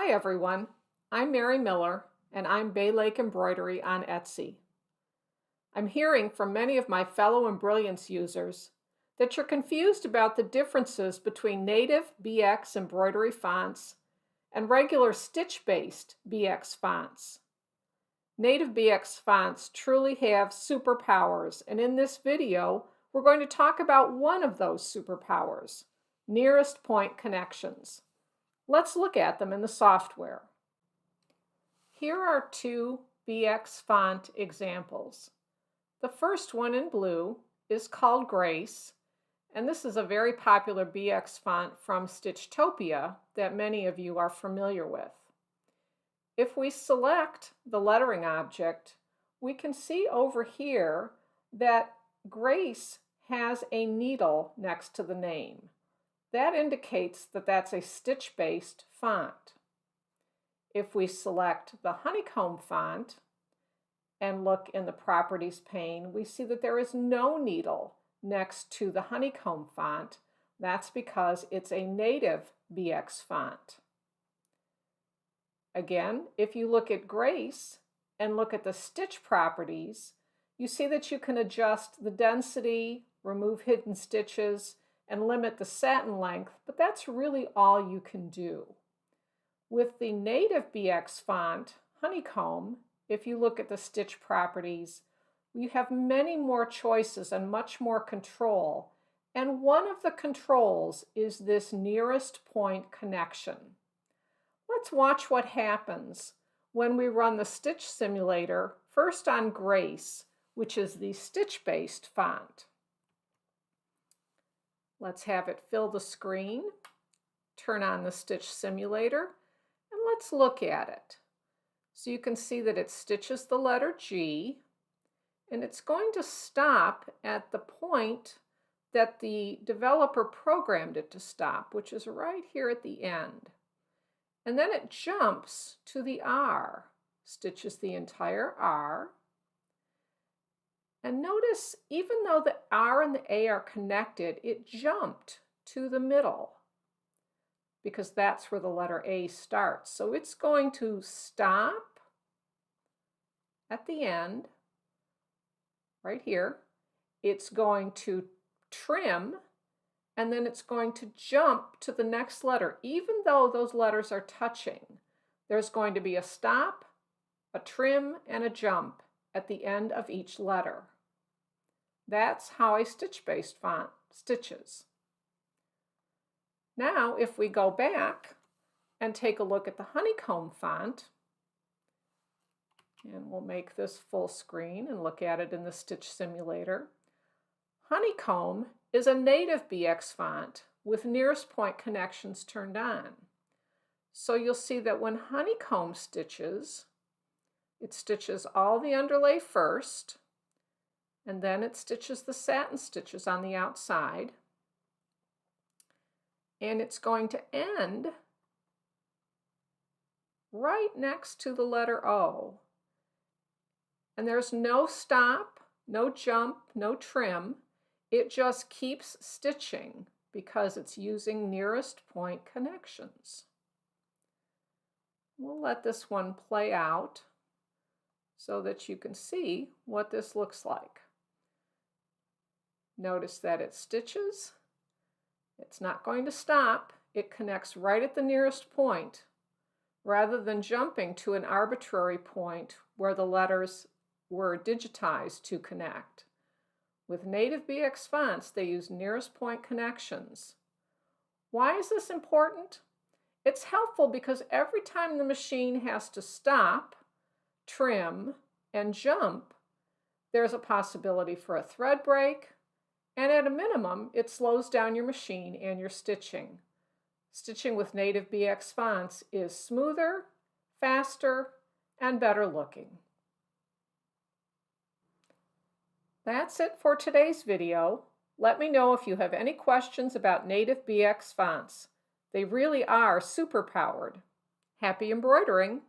Hi everyone, I'm Mary Miller and I'm Bay Lake Embroidery on Etsy. I'm hearing from many of my fellow Embrilliance users that you're confused about the differences between native BX embroidery fonts and regular stitch-based BX fonts. Native BX fonts truly have superpowers, and in this video, we're going to talk about one of those superpowers, nearest point connections. Let's look at them in the software. Here are two BX font examples. The first one in blue is called Grace, and this is a very popular BX font from Stitchtopia that many of you are familiar with. If we select the lettering object, we can see over here that Grace has a needle next to the name. That indicates that that's a stitch-based font. If we select the Honeycomb font and look in the Properties pane, we see that there is no needle next to the Honeycomb font. That's because it's a native BX font. Again, if you look at Grace and look at the stitch properties, you see that you can adjust the density, remove hidden stitches, and limit the satin length, but that's really all you can do. With the native BX font, Honeycomb, if you look at the stitch properties, you have many more choices and much more control. And one of the controls is this nearest point connection. Let's watch what happens when we run the stitch simulator, first on Grace, which is the stitch-based font. Let's have it fill the screen, turn on the stitch simulator, and let's look at it. So you can see that it stitches the letter G, and it's going to stop at the point that the developer programmed it to stop, which is right here at the end. And then it jumps to the R, stitches the entire R. And notice, even though the R and the A are connected, it jumped to the middle because that's where the letter A starts. So it's going to stop at the end, right here. It's going to trim, and then it's going to jump to the next letter. Even though those letters are touching, there's going to be a stop, a trim, and a jump at the end of each letter. That's how a stitch-based font stitches. Now, if we go back and take a look at the Honeycomb font, and we'll make this full screen and look at it in the stitch simulator. Honeycomb is a native BX font with nearest point connections turned on. So you'll see that when Honeycomb stitches, it stitches all the underlay first, and then it stitches the satin stitches on the outside. And it's going to end right next to the letter O. And there's no stop, no jump, no trim. It just keeps stitching because it's using nearest point connections. We'll let this one play out so that you can see what this looks like. Notice that it stitches. It's not going to stop. It connects right at the nearest point rather than jumping to an arbitrary point where the letters were digitized to connect. With native BX fonts, they use nearest point connections. Why is this important? It's helpful because every time the machine has to stop, trim, and jump, there's a possibility for a thread break, and at a minimum, it slows down your machine and your stitching. Stitching with native BX fonts is smoother, faster, and better looking. That's it for today's video. Let me know if you have any questions about native BX fonts. They really are super powered. Happy embroidering!